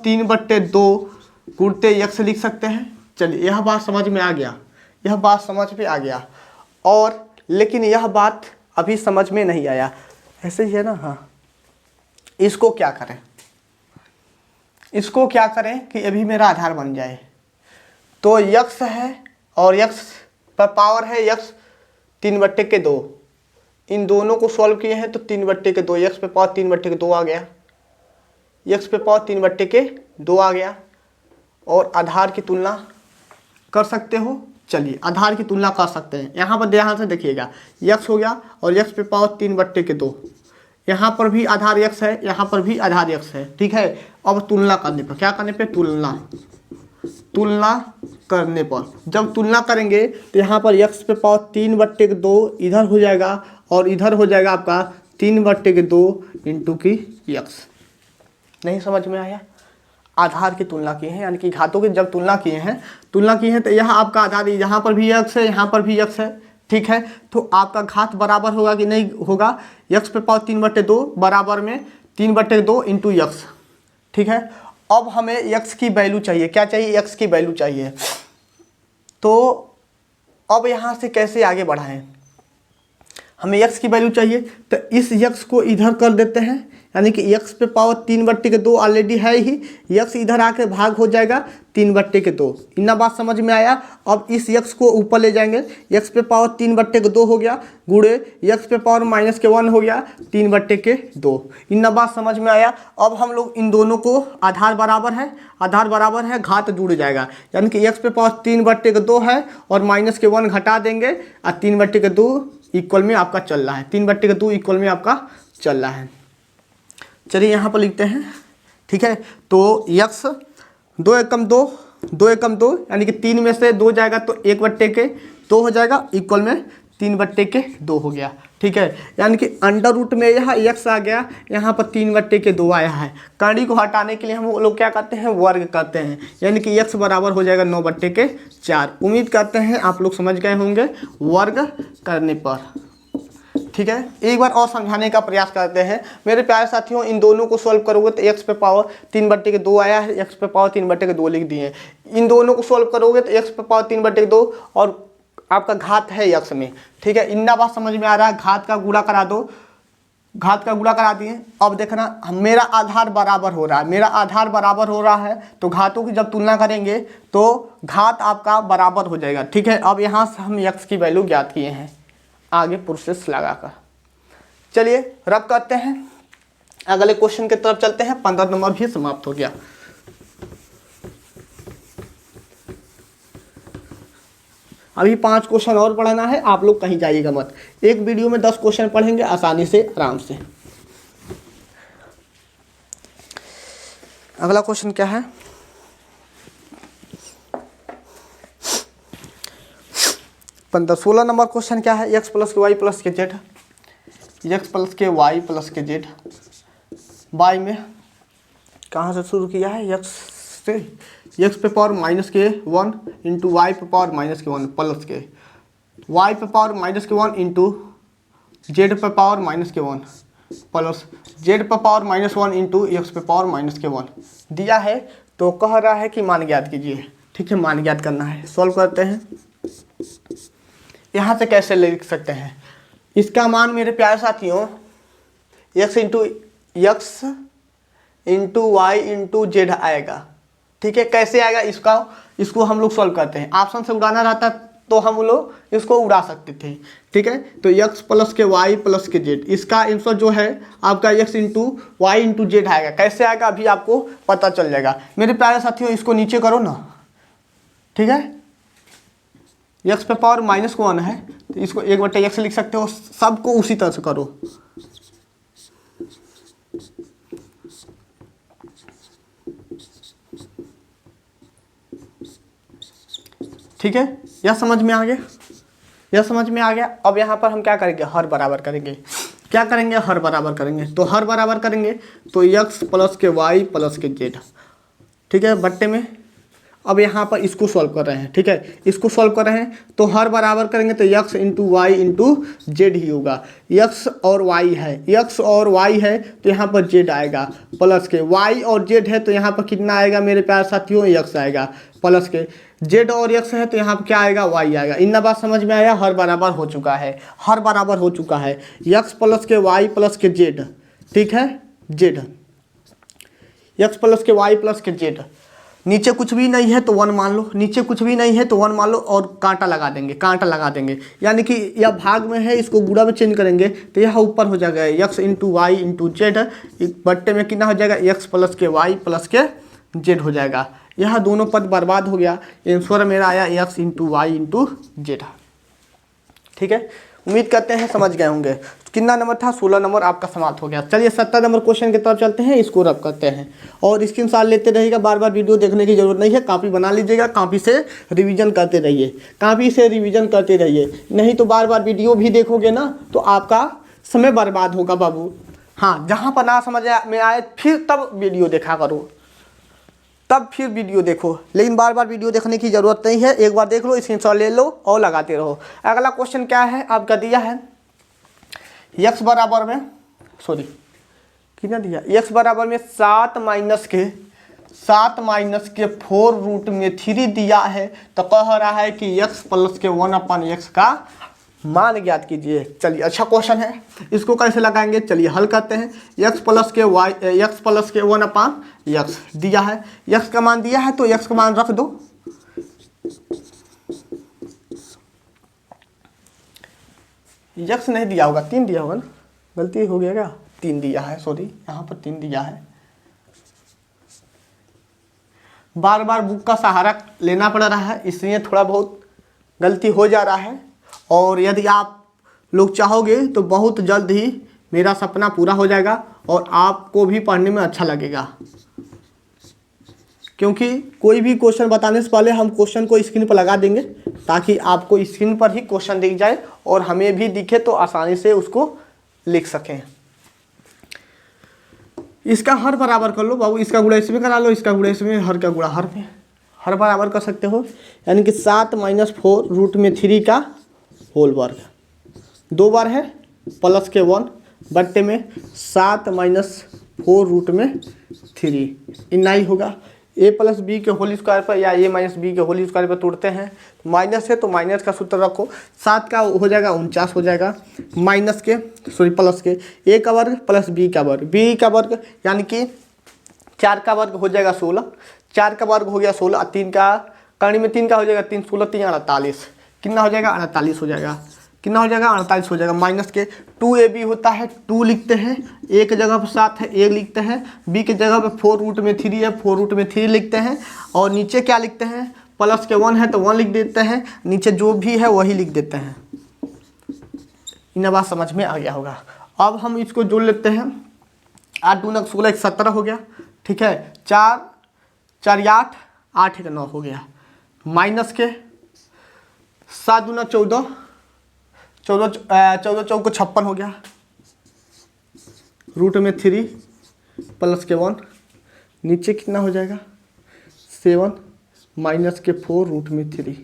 3/2 गुणते यक्स लिख सकते हैं। चलिए यह बात समझ में आ गया, और लेकिन यह बात अभी समझ में नहीं आया, ऐसे ही है ना। हाँ, इसको क्या करें कि अभी मेरा आधार बन जाए। तो यक्स है और यक्स पर पावर है यक्स 3/2, इन दोनों को सॉल्व किए हैं तो 3/2, यक्स पे पावर 3/2 आ गया, यक्स पे पावर 3/2 आ गया। और आधार की तुलना कर सकते हो। चलिए आधार की तुलना कर सकते हैं। यहाँ पर ध्यान से देखिएगा, यक्स हो गया और यक्स पे पावर 3/2, यहाँ पर भी आधार यक्स है, यहाँ पर भी आधार यक्स है, ठीक है। अब तुलना करने पर क्या करने पे, तुलना करने पर जब तुलना करेंगे तो यहाँ पर यक्स पे पावर 3/2 इधर हो जाएगा और इधर हो जाएगा आपका 3/2 इंटू की यक्स। नहीं समझ में आया। आधार की तुलना की है, यानी कि घातों की जब तुलना किए हैं तो यहाँ आपका आधार, यहाँ पर भी यक्स है, यहाँ पर भी यक्स है, ठीक है। तो आपका घात बराबर होगा कि नहीं होगा, यक्स पे पावर 3/2 बराबर में 3/2 इंटू यक्स, ठीक है। अब हमें यक्स की वैल्यू चाहिए, क्या चाहिए, यक्स की वैल्यू चाहिए। तो अब यहाँ से कैसे आगे बढ़ाएं, हमें x की वैल्यू चाहिए, तो इस x को इधर कर देते हैं, यानी कि x पे पावर 3/2 ऑलरेडी है ही, x इधर आके भाग हो जाएगा 3/2। इतना बात समझ में आया। अब इस x को ऊपर ले जाएंगे, x पे पावर 3/2 हो गया, गुणे x पे पावर -1 हो गया 3/2। इतना बात समझ में आया। अब हम लोग इन दोनों को आधार बराबर है, घात जुड़ जाएगा, यानी कि x पे पावर 3/2 है और -1 घटा देंगे और 3/2 इक्वल में आपका चल रहा है, 3/2 इक्वल में आपका चल रहा है। चलिए यहाँ पर लिखते हैं, ठीक है। तो x 2 एकम 2 यानी कि 3 में से 2 जाएगा तो 1/2 हो जाएगा, इक्वल में 3/2 हो गया, ठीक है। यानी कि अंडर रूट में यह x आ गया, यहाँ पर 3/2 आया है। कड़ी को हटाने के लिए हम लोग क्या करते हैं, वर्ग करते हैं, यानी कि x बराबर हो जाएगा 9/4। उम्मीद करते हैं आप लोग समझ गए होंगे वर्ग करने पर, ठीक है। एक बार और समझाने का प्रयास करते हैं मेरे प्यारे साथियों। इन दोनों को सॉल्व करोगे तो x पे पावर 3/2 आया है, x पे पावर 3/2 लिख दिए। इन दोनों को सॉल्व करोगे तो x पे पावर 3/2 और आपका घात है x में, ठीक है। इतना बात समझ में आ रहा है। घात का गुणा करा दो, घात का गुणा करा दिए। अब देखना मेरा आधार बराबर हो रहा है, तो घातों की जब तुलना करेंगे तो घात आपका बराबर हो जाएगा, ठीक है। अब यहाँ से हम x की वैल्यू ज्ञात किए हैं, आगे प्रोसेस लगाकर। चलिए रब करते हैं, अगले क्वेश्चन की तरफ चलते हैं। 15 नंबर भी समाप्त हो गया। अभी 5 क्वेश्चन और पढ़ना है, आप लोग कहीं जाइएगा मत। एक वीडियो में 10 क्वेश्चन पढ़ेंगे आसानी से, आराम से। अगला क्वेश्चन क्या है, 16 नंबर क्वेश्चन क्या है, x + y + z, x + y + z। y में कहाँ से शुरू किया है, x से, x पे पावर -1 इंटू y पे पावर -1 प्लस के y पे पावर -1 इंटू z पे पावर -1 प्लस z पे पावर -1 इंटू x पे पावर -1 दिया है। तो कह रहा है कि मान ज्ञात कीजिए, ठीक है। मान ज्ञात करना है, सॉल्व करते हैं। यहाँ से कैसे लिख सकते हैं इसका मान मेरे प्यारे साथियों, x into y into z आएगा, ठीक है। कैसे आएगा इसको हम लोग सॉल्व करते हैं। ऑप्शन से उड़ाना रहता तो हम लोग इसको उड़ा सकते थे, ठीक है। तो x + y + z, इसका आंसर जो है आपका x into y into z आएगा। कैसे आएगा अभी आपको पता चल जाएगा। मेरे प्यारे साथियों इसको नीचे करो ना, ठीक है। x पे पावर -1 है तो इसको 1/x लिख सकते हो, सबको उसी तरह से करो, ठीक है। यह समझ में आ गया। अब यहाँ पर हम क्या करेंगे, हर बराबर करेंगे। हर बराबर करेंगे तो x + के y + के z, ठीक है, बट्टे में। अब यहाँ पर इसको सॉल्व कर रहे हैं, ठीक है। इसको सॉल्व कर रहे हैं तो हर बराबर करेंगे तो x into y into z ही होगा। x और y है तो यहाँ पर z आएगा, प्लस के y और z है तो यहाँ पर कितना आएगा मेरे प्यारे साथियों, x आएगा, प्लस के z और x है तो यहाँ पर क्या आएगा, y आएगा। इतना बात समझ में आया। हर बराबर हो चुका है, x + के y + के z, ठीक है। x + के y + के z, नीचे कुछ भी नहीं है तो 1 मान लो, और कांटा लगा देंगे, यानी कि यह भाग में है, इसको गुणा में चेंज करेंगे तो यह ऊपर हो जाएगा x into y into z, बट्टे में कितना हो जाएगा, x + के y + के z हो जाएगा। यह दोनों पद बर्बाद हो गया। आंसर मेरा आया x into y into z, ठीक है। उम्मीद करते हैं समझ गए होंगे। कितना नंबर था, 16 नंबर आपका समाप्त हो गया। चलिए 17 नंबर क्वेश्चन की तरफ चलते हैं, इसको रब करते हैं और स्क्रीनशॉट लेते रहिएगा। बार बार वीडियो देखने की जरूरत नहीं है, कॉपी बना लीजिएगा, कॉपी से रिवीजन करते रहिए, नहीं तो बार बार वीडियो भी देखोगे ना तो आपका समय बर्बाद होगा बाबू। हाँ, जहाँ पर ना समझ में आए फिर तब वीडियो देखा करो, लेकिन बार बार वीडियो देखने की जरूरत नहीं है। एक बार देख लो, स्क्रीनशॉट ले लो और लगाते रहो। अगला क्वेश्चन क्या है आपका, दिया है x बराबर में कितना दिया, x बराबर में 7 माइनस के 4√3 दिया है। तो कह रहा है कि x + के 1/x का मान ज्ञात कीजिए। चलिए अच्छा क्वेश्चन है, इसको कैसे लगाएंगे, चलिए हल करते हैं। x प्लस के 1/x दिया है, x का मान दिया है तो x का मान रख दो। x नहीं दिया होगा, 3 दिया होगा ना, गलती हो गया क्या, 3 दिया है, सॉरी यहाँ पर 3 दिया है। बार बार बुक का सहारा लेना पड़ रहा है, इसलिए थोड़ा बहुत गलती हो जा रहा है। और यदि आप लोग चाहोगे तो बहुत जल्द ही मेरा सपना पूरा हो जाएगा और आपको भी पढ़ने में अच्छा लगेगा, क्योंकि कोई भी क्वेश्चन बताने से पहले हम क्वेश्चन को स्क्रीन पर लगा देंगे ताकि आपको स्क्रीन पर ही क्वेश्चन दिख जाए और हमें भी दिखे तो आसानी से उसको लिख सकें। इसका हर बराबर कर लो बाबू, इसका गुणा इसमें करा लो, इसका गुणा इसमें, हर का गुणा हर में, हर बराबर कर सकते हो। यानी कि 7 - 4 रूट में 3 का होल वर्ग, 2 बार है प्लस के 1 बट्टे में 7 - 4 रूट में 3, इतना ही होगा। a प्लस बी के होल स्क्वायर पर या a माइनस बी के होल स्क्वायर पर तोड़ते हैं, माइनस है तो माइनस का सूत्र रखो, 7 का हो जाएगा 49 हो जाएगा, माइनस के सॉरी प्लस के a का वर्ग प्लस b का वर्ग, b का वर्ग यानी कि 4 का वर्ग हो जाएगा 16, 4 का वर्ग हो गया 16, 3 का कर्ण में 3 का हो जाएगा 3 16 3 48, कितना हो जाएगा 48 हो जाएगा, कितना हो जाएगा 48 हो जाएगा। माइनस के 2ab होता है 2 लिखते हैं, a की जगह पर 7 है 1 लिखते हैं, b की जगह पर 4 रूट में 3 है 4 रूट में 3 लिखते हैं, और नीचे क्या लिखते हैं, प्लस के 1 है तो 1 लिख देते हैं, नीचे जो भी है वही लिख देते हैं। इन बात समझ में आ गया होगा। अब हम इसको जोड़ लेते हैं, 8 दूना 16 1 17 हो गया, ठीक है, 4 4 8 8 1 9 हो गया, माइनस के 7 दूना 14 14 चौको 56 हो गया, रूट में 3 प्लस के 1, नीचे कितना हो जाएगा 7 माइनस के 4 रूट में 3।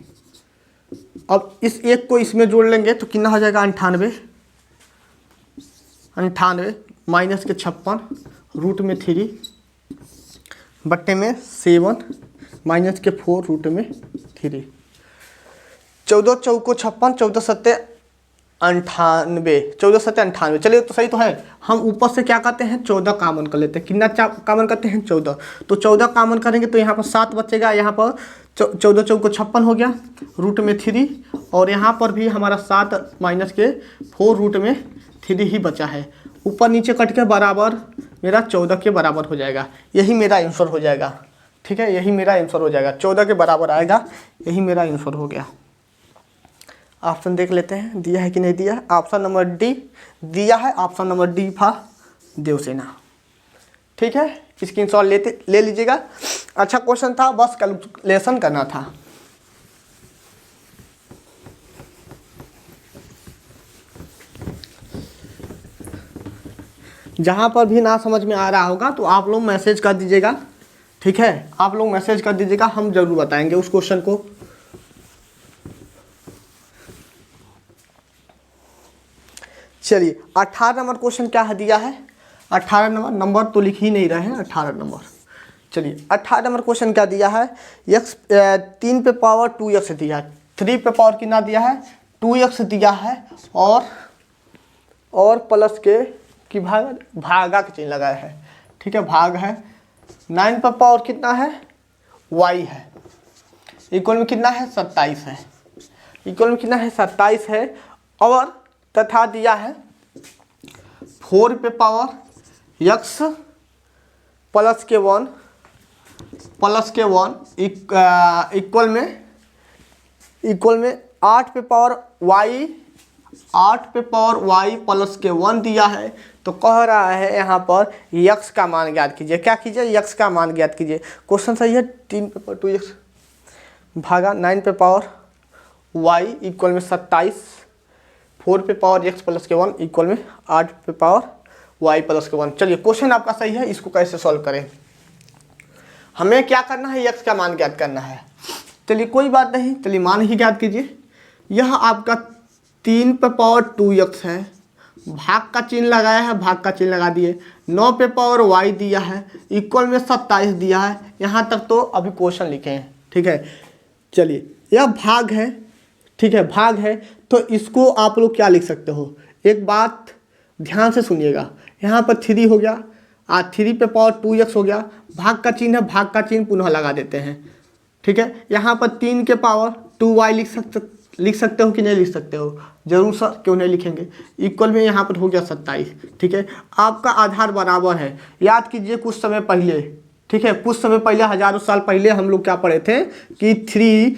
अब इस एक को इसमें जोड़ लेंगे तो कितना हो जाएगा 98 माइनस के 56 रूट में 3 बट्टे में 7 माइनस के 4 रूट में 3, 14 चौको 56 14 सत्ते 98, 14 सत्ते 98, चलिए तो सही तो है। हम ऊपर से क्या करते हैं 14 कामन कर लेते हैं, कितना कामन करते हैं 14, तो 14 कामन करेंगे तो यहाँ पर 7 बचेगा, यहाँ पर 14 चौको 56 हो गया रूट में 3, और यहाँ पर भी हमारा 7 माइनस के 4 रूट में 3 ही बचा है, ऊपर नीचे कट के बराबर मेरा 14 के बराबर हो जाएगा, यही मेरा आंसर हो जाएगा, ठीक है, यही मेरा आंसर हो जाएगा, 14 के बराबर आएगा, यही मेरा आंसर हो गया। ऑप्शन देख लेते हैं दिया है कि नहीं दिया, ऑप्शन नंबर डी दिया है, ऑप्शन नंबर डी था देवसेना, ठीक है, स्क्रीनशॉट ले लीजिएगा। अच्छा क्वेश्चन था, बस कैलकुलेशन करना था। जहाँ पर भी ना समझ में आ रहा होगा तो आप लोग मैसेज कर दीजिएगा, ठीक है, आप लोग मैसेज कर दीजिएगा, हम जरूर बताएंगे उस क्वेश्चन को। चलिए 18 नंबर क्वेश्चन क्या है दिया है, 18 नंबर तो लिख ही नहीं रहे हैं, 18 नंबर। चलिए 18 नंबर क्वेश्चन क्या दिया है, x 3 पे पावर 2x दिया है, 3 पे पावर कितना दिया है 2x दिया है, और प्लस के कि भागा के चिन्ह लगाया है, ठीक है, भाग है। 9 पे पावर कितना है y है, इक्वल में कितना है 27 है, इक्वल में कितना है 27 है, और तथा दिया है 4 पे पावर x प्लस के 1 इक्वल में 8 पे पावर y प्लस के 1 दिया है। तो कह रहा है यहाँ पर x का मान ज्ञात कीजिए, क्या कीजिए x का मान ज्ञात कीजिए। क्वेश्चन सही है, 3 पे पावर 2x भागा 9 पे पावर y इक्वल में 27, 4 पे पावर x प्लस के 1 इक्वल में 8 पे पावर y प्लस के 1। चलिए क्वेश्चन आपका सही है, इसको कैसे सॉल्व करें, हमें क्या करना है x का मान ज्ञात करना है। चलिए कोई बात नहीं, चलिए मान ही ज्ञात कीजिए। यह आपका 3 पे पावर 2x है, भाग का चिन्ह लगाया है, भाग का चिन्ह लगा दिए, 9 पे पावर y दिया है, इक्वल में 27 दिया है, यहाँ तक तो अभी क्वेश्चन लिखे हैं, ठीक है। चलिए यह भाग है, ठीक है, भाग है, तो इसको आप लोग क्या लिख सकते हो, एक बात ध्यान से सुनिएगा, यहाँ पर 3 हो गया, 3 पे पावर 2x हो गया, भाग का चिन्ह है, भाग का चिन्ह पुनः लगा देते हैं। ठीक है, यहाँ पर 3 के पावर 2y लिख सकते हो कि नहीं लिख सकते हो, जरूर सर, क्यों नहीं लिखेंगे। इक्वल में यहाँ पर हो गया 27। ठीक है, आपका आधार बराबर है। याद कीजिए कुछ समय पहले, ठीक है, कुछ समय पहले, हजारों साल पहले हम लोग क्या पढ़े थे कि 3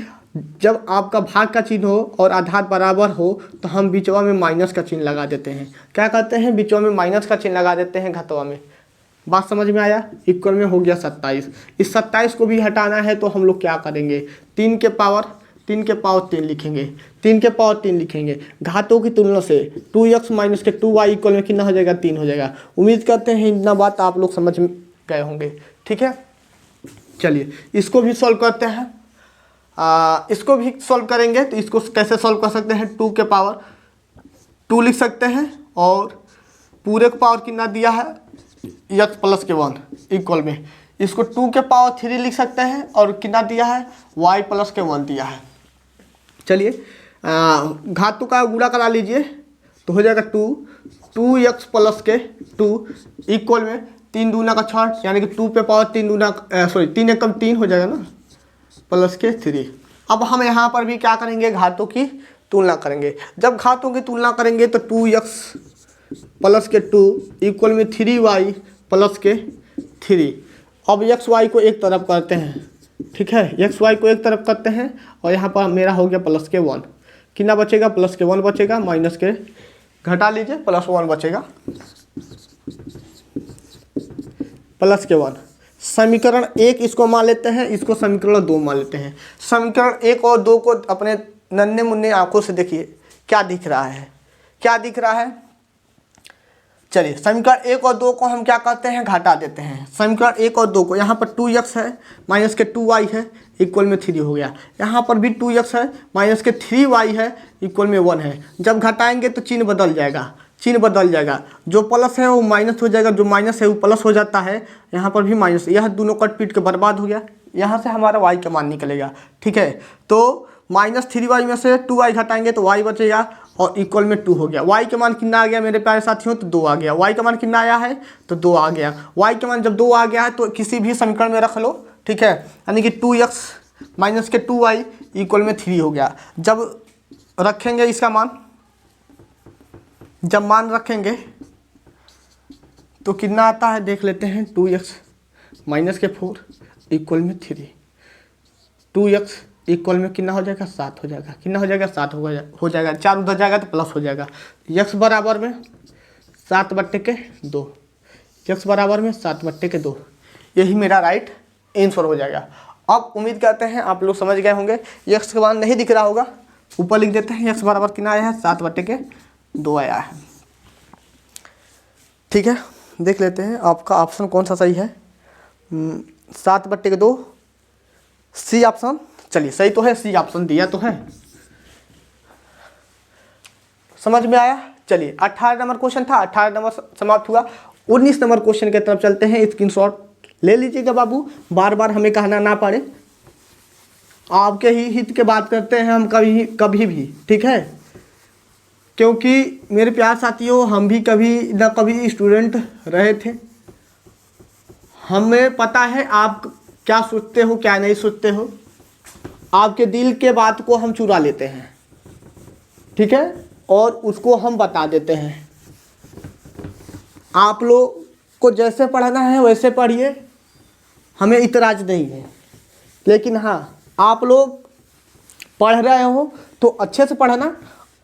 जब आपका भाग का चिन्ह हो और आधार बराबर हो तो हम बीचवा में माइनस का चिन्ह लगा देते हैं। क्या कहते हैं, बीचवा में माइनस का चिन्ह लगा देते हैं घटवा में। बात समझ में आया। इक्वल में हो गया 27। इस 27 को भी हटाना है तो हम लोग क्या करेंगे, 3 के पावर 3 लिखेंगे, 3 के पावर 3 लिखेंगे। घातों की तुलना से 2x माइनस के 2y इक्वल में कितना हो जाएगा, 3 हो जाएगा। उम्मीद करते हैं इतना बात आप लोग समझ गए होंगे। ठीक है, चलिए इसको भी सॉल्व करते हैं। इसको भी सॉल्व करेंगे तो इसको कैसे सॉल्व कर सकते हैं, 2 के पावर 2 लिख सकते हैं और पूरे का पावर कितना दिया है, x प्लस के 1 इक्वल में इसको 2 के पावर 3 लिख सकते हैं और कितना दिया है, y प्लस के 1 दिया है। चलिए घातों का गुणा करा लीजिए तो हो जाएगा 2x प्लस के 2 इक्वल में 3 दूना का 6, यानी कि 2 पे पावर 3 दूना 3 एकम 3 हो जाएगा ना, प्लस के 3। अब हम यहाँ पर भी क्या करेंगे, घातों की तुलना करेंगे। जब घातों की तुलना करेंगे तो 2x प्लस के 2 इक्वल में 3y प्लस के 3। अब x y को एक तरफ करते हैं, ठीक है, x y को एक तरफ करते हैं और यहाँ पर मेरा हो गया प्लस के 1, कितना बचेगा, प्लस के 1 बचेगा, माइनस के घटा लीजिए, प्लस 1 बचेगा, प्लस के 1। समीकरण 1 इसको मान लेते हैं, इसको समीकरण 2 मान लेते हैं। समीकरण 1 और 2 को अपने नन्हे मुन्ने आंखों से देखिए क्या दिख रहा है, क्या दिख रहा है। चलिए समीकरण 1 और 2 को हम क्या करते हैं, घटा देते हैं। समीकरण 1 और 2 को, यहाँ पर 2x है माइनस के 2y है इक्वल में 3 हो गया, यहाँ पर भी 2x है माइनस के 3y है इक्वल में 1 है। जब घटाएंगे तो चिन्ह बदल जाएगा, चिन्ह बदल जाएगा, जो प्लस है वो माइनस हो जाएगा, जो माइनस है वो प्लस हो जाता है। यहाँ पर भी माइनस, यह दोनों कट पीट के बर्बाद हो गया, यहाँ से हमारा y का मान निकलेगा। ठीक है, तो माइनस 3y में से 2y घटाएंगे तो y बचेगा और इक्वल में 2 हो गया। y का मान कितना आ गया मेरे प्यारे साथियों, तो 2 आ गया। y का मान कितना आया है, तो 2 आ गया। y का मान जब 2 आ गया है तो किसी भी समीकरण में रख लो, ठीक है, यानी कि 2x माइनस के 2y इक्वल में 3 हो गया। जब रखेंगे इसका मान, जब मान रखेंगे तो कितना आता है देख लेते हैं, 2x माइनस के 4 इक्वल में 3, 2x इक्वल में कितना हो जाएगा, 7 हो जाएगा। कितना हो जाएगा, 7 हो जाएगा। 4 उधर जाएगा तो प्लस हो जाएगा। x बराबर में 7/2, x बराबर में 7/2, यही मेरा राइट आंसर हो जाएगा। अब उम्मीद करते हैं आप लोग समझ गए होंगे। x का मान नहीं दिख रहा होगा, ऊपर लिख देते हैं, x बराबर कितना आया है, 7/2 आया है। ठीक है, देख लेते हैं आपका ऑप्शन कौन सा सही है, 7/2 सी ऑप्शन। चलिए सही तो है, सी ऑप्शन दिया तो है, समझ में आया। चलिए 18 नंबर क्वेश्चन था, 18 नंबर समाप्त हुआ। 19 नंबर क्वेश्चन की तरफ चलते हैं। स्क्रीनशॉट ले लीजिएगा बाबू, बार बार हमें कहना ना पड़े, आपके ही हित के बात करते हैं हम कभी भी, ठीक है, क्योंकि मेरे प्यार साथियों हम भी कभी न कभी स्टूडेंट रहे थे, हमें पता है आप क्या सोचते हो क्या नहीं सोचते हो। आपके दिल के बात को हम चुरा लेते हैं, ठीक है, और उसको हम बता देते हैं। आप लोग को जैसे पढ़ना है वैसे पढ़िए, हमें इतराज़ नहीं है, लेकिन हाँ आप लोग पढ़ रहे हो तो अच्छे से पढ़ना।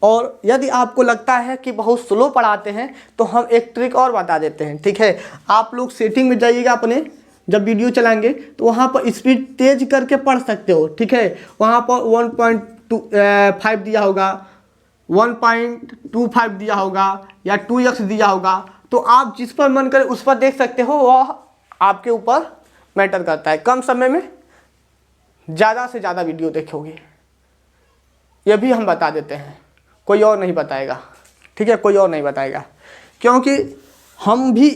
और यदि आपको लगता है कि बहुत स्लो पढ़ाते हैं तो हम एक ट्रिक और बता देते हैं, ठीक है। आप लोग सेटिंग में जाइएगा अपने, जब वीडियो चलाएंगे तो वहाँ पर स्पीड तेज करके पढ़ सकते हो, ठीक है। वहाँ पर 1.5 दिया होगा, 1.25 दिया होगा या 2x दिया होगा, तो आप जिस पर मन करे उस पर देख सकते हो, वह आपके ऊपर मैटर करता है। कम समय में ज़्यादा से ज़्यादा वीडियो देखोगे, यह भी हम बता देते हैं, कोई और नहीं बताएगा, ठीक है, कोई और नहीं बताएगा, क्योंकि हम भी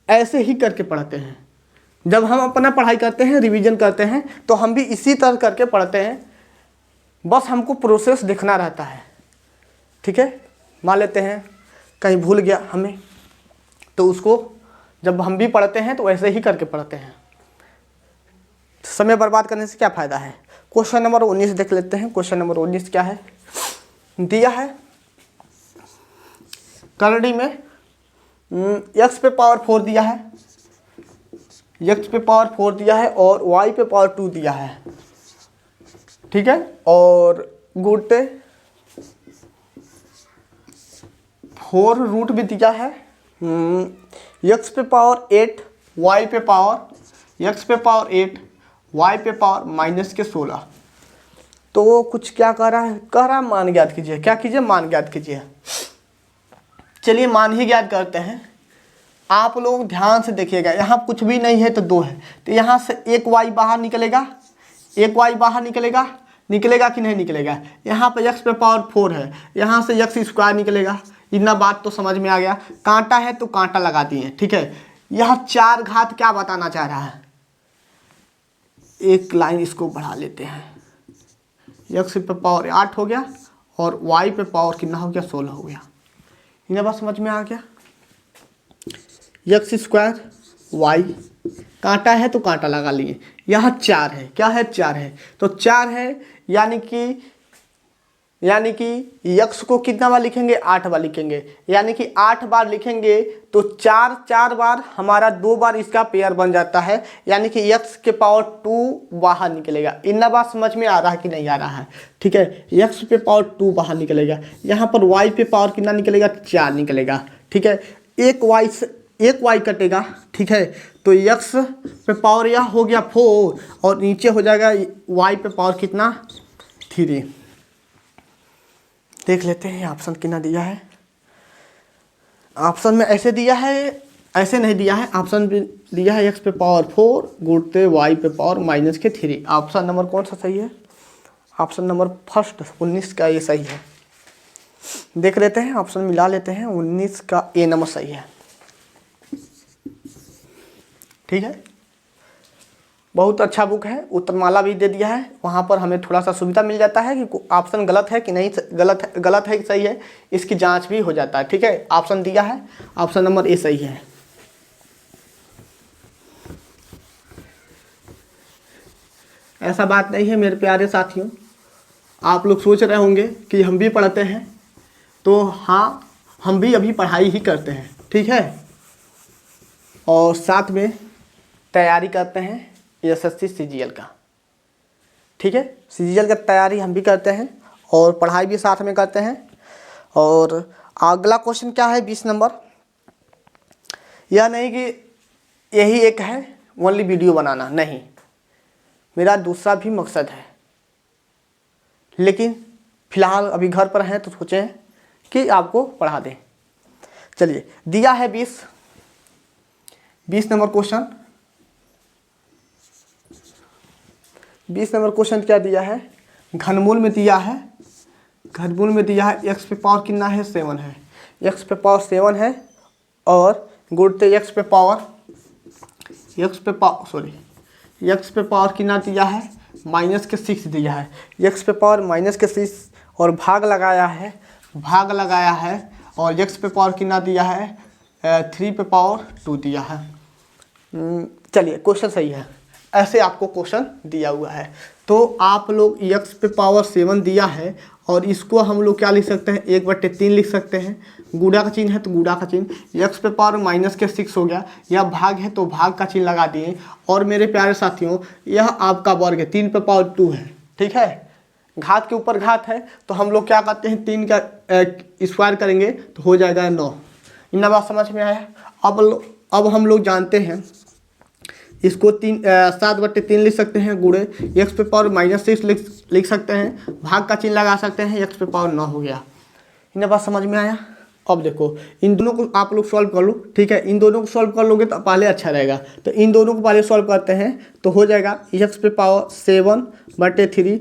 ऐसे ही करके पढ़ते हैं। जब हम अपना पढ़ाई करते हैं, रिवीजन करते हैं, तो हम भी इसी तरह करके पढ़ते हैं। बस हमको प्रोसेस देखना रहता है, ठीक है। मान लेते हैं कहीं भूल गया हमें, तो उसको जब हम भी पढ़ते हैं तो वैसे ही करके पढ़ते हैं, समय बर्बाद करने से क्या फ़ायदा है। क्वेश्चन नंबर 19 देख लेते हैं। क्वेश्चन नंबर 19 क्या है, दिया है करड़ी में x पे पावर 4 दिया है, x पे पावर 4 दिया है और y पे पावर 2 दिया है, ठीक है। और गुणते 4 रूट भी दिया है, x पे पावर 8 y पे पावर x पे पावर 8 y पे पावर -16। तो वो कुछ क्या कह रहा है, मान ज्ञात कीजिए। क्या कीजिए, मान ज्ञात कीजिए। चलिए मान ही ज्ञात करते हैं। आप लोग ध्यान से देखिएगा, यहाँ कुछ भी नहीं है तो 2 है, तो यहाँ से एक y बाहर निकलेगा, एक y बाहर निकलेगा, निकलेगा कि नहीं निकलेगा। यहाँ पे x पे पावर 4 है, यहाँ से x स्क्वायर निकलेगा। इतना बात तो समझ में आ गया। कांटा है तो कांटा लगा दिए, ठीक है। यह 4 घात क्या बताना चाह रहा है, एक लाइन इसको बढ़ा लेते हैं। x पे पावर 8 हो गया और y पे पावर कितना हो गया, 16 हो गया। इन्हें बात समझ में आ गया। x स्क्वायर y, कांटा है तो कांटा लगा लिए। यहाँ 4 है, क्या है, 4 है, तो 4 है, यानी कि x को कितना बार लिखेंगे, 8 बार लिखेंगे। यानी कि 8 बार लिखेंगे तो 4 बार हमारा 2 बार इसका पेयर बन जाता है, यानी कि x के पावर 2 बाहर निकलेगा। इतना बात समझ में आ रहा है कि नहीं आ रहा है, ठीक है। x पे पावर 2 बाहर निकलेगा। यहाँ पर y पे पावर कितना निकलेगा, 4 निकलेगा, ठीक है। एक y कटेगा, ठीक है। तो x पे पावर यह हो गया 4 और नीचे हो जाएगा y पे पावर कितना, 3। देख लेते हैं ऑप्शन कितना दिया है। ऑप्शन में ऐसे दिया है, ऐसे नहीं दिया है। ऑप्शन भी दिया है x पे पावर 4 गुणते y पे पावर -3। ऑप्शन नंबर कौन सा सही है, ऑप्शन नंबर फर्स्ट 19 का ये सही है। देख लेते हैं, ऑप्शन मिला लेते हैं। 19 का ए नंबर सही है, ठीक है। बहुत अच्छा बुक है, उत्तरमाला भी दे दिया है। वहाँ पर हमें थोड़ा सा सुविधा मिल जाता है कि ऑप्शन गलत है कि नहीं, गलत है कि सही है, इसकी जांच भी हो जाता है, ठीक है। ऑप्शन दिया है, ऑप्शन नंबर ए सही है। ऐसा बात नहीं है मेरे प्यारे साथियों, आप लोग सोच रहे होंगे कि हम भी पढ़ते हैं, तो हाँ, हम भी अभी पढ़ाई ही करते हैं, ठीक है। और साथ में तैयारी करते हैं SSC CGL का, ठीक है। CGL का तैयारी हम भी करते हैं और पढ़ाई भी साथ में करते हैं। और अगला क्वेश्चन क्या है, 20 नंबर। यह नहीं कि यही एक है ओनली वीडियो बनाना, नहीं, मेरा दूसरा भी मकसद है, लेकिन फिलहाल अभी घर पर हैं तो सोचें कि आपको पढ़ा दें। चलिए, दिया है 20 नंबर क्वेश्चन। 20 नंबर क्वेश्चन क्या दिया है, घनमूल में दिया है, घनमूल में दिया है x पे पावर कितना है, 7 है। x पे पावर 7 है और गुणते x पे पावर कितना दिया है, -6 दिया है। x पे पावर -6 और भाग लगाया है और x पे पावर कितना दिया है, 3 पे पावर 2 दिया है। चलिए, क्वेश्चन सही है, ऐसे आपको क्वेश्चन दिया हुआ है। तो आप लोग x पे पावर 7 दिया है और इसको हम लोग क्या लिख सकते हैं, 1/3 लिख सकते हैं। गुणा का चिन्ह है तो गुणा का चिन्ह, x पे पावर -6 हो गया, यह भाग है तो भाग का चिन्ह लगा दिए। और मेरे प्यारे साथियों, यह आपका वर्ग है, 3 पे पावर 2 है, ठीक है। घात के ऊपर घात है तो हम लोग क्या करते हैं, 3 का स्क्वायर करेंगे तो हो जाएगा 9। इतना बात समझ में आया। अब हम लोग जानते हैं इसको 7/3 लिख सकते हैं, गुणे x पे पावर -6 लिख सकते हैं, भाग का चिन्ह लगा सकते हैं, x पे पावर 9 हो गया। इन्हें बात समझ में आया। अब देखो, इन दोनों को आप लोग सॉल्व कर लो, ठीक है। इन दोनों को सॉल्व कर लोगे तो पहले अच्छा रहेगा, तो इन दोनों को पहले सॉल्व करते हैं तो हो जाएगा x पे पावर 7/3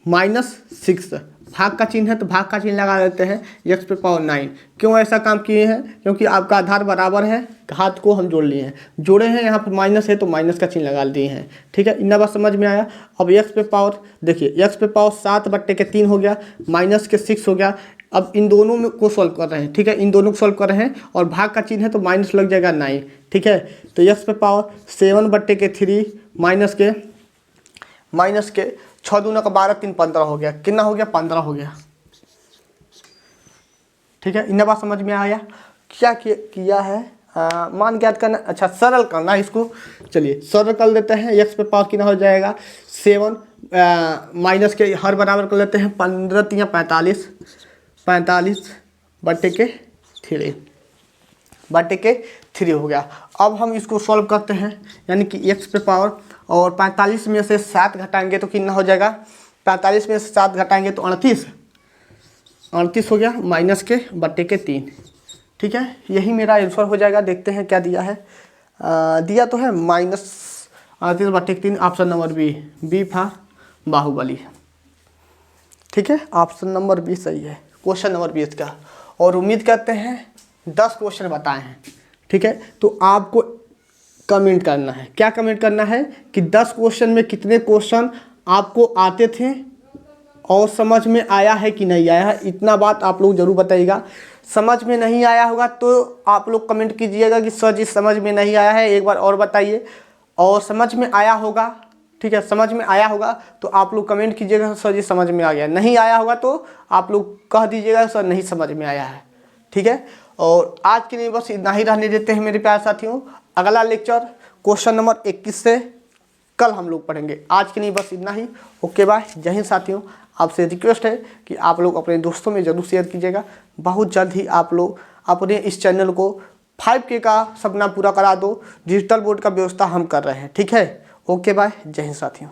-6 भाग का चिन्ह है तो भाग का चिन्ह लगा देते हैं x पे पावर 9। क्यों ऐसा काम किए हैं? क्योंकि आपका आधार बराबर है, घात को हम जोड़ लिए हैं, जोड़े हैं, यहाँ पर माइनस है तो माइनस का चिन्ह लगा दिए हैं। ठीक है, इतना बात समझ में आया। अब x पे पावर देखिए, x पे पावर 7/3 हो गया, माइनस के 6 हो गया। अब इन दोनों में को सॉल्व कर रहे हैं। ठीक है, इन दोनों को सॉल्व कर रहे हैं और भाग का चिन्ह है तो माइनस लग जाएगा 9। ठीक है, तो x पे पावर 7/3 माइनस के 6 दूना का 12, 3 15 हो गया। कितना हो गया? 15 हो गया। ठीक है, इन बात समझ में आया। क्या किया है? मान ज्ञात करना, अच्छा सरल करना है इसको। चलिए सरल कर लेते हैं। x पे पावर कितना हो जाएगा? 7 माइनस के हर बराबर कर लेते हैं 15 3 45 45/3 हो गया। अब हम इसको सॉल्व करते हैं, यानी कि x पे पावर और 45 में से 7 घटाएंगे तो कितना हो जाएगा? 45 में से 7 घटाएंगे तो 38 हो गया, माइनस के 3। ठीक है, यही मेरा आंसर हो जाएगा। देखते हैं क्या दिया है। दिया तो है -38/3, ऑप्शन नंबर बी था बाहुबली। ठीक है, ऑप्शन नंबर बी सही है, क्वेश्चन नंबर 20 का। और उम्मीद करते हैं 10 क्वेश्चन बताए हैं। ठीक है, तो आपको कमेंट करना है। क्या कमेंट करना है कि 10 क्वेश्चन में कितने क्वेश्चन आपको आते थे और समझ में आया है कि नहीं आया है, इतना बात आप लोग जरूर बताइएगा। समझ में नहीं आया होगा तो आप लोग कमेंट कीजिएगा कि सर जी समझ में नहीं आया है, एक बार और बताइए। और समझ में आया होगा, ठीक है, समझ में आया होगा तो आप लोग कमेंट कीजिएगा सर जी समझ में आ गया। नहीं आया होगा तो आप लोग कह दीजिएगा सर नहीं समझ में आया है। ठीक है, और आज के लिए बस इतना ही रहने देते हैं मेरे प्यारे साथियों। अगला लेक्चर क्वेश्चन नंबर 21 से कल हम लोग पढ़ेंगे। आज के लिए बस इतना ही। ओके बाय, जय हिंद साथियों। आपसे रिक्वेस्ट है कि आप लोग अपने दोस्तों में ज़रूर शेयर कीजिएगा। बहुत जल्द ही आप लोग अपने इस चैनल को 5K का सपना पूरा करा दो। डिजिटल बोर्ड का व्यवस्था हम कर रहे हैं। ठीक है, ओके बाय, जय हिंद साथियों।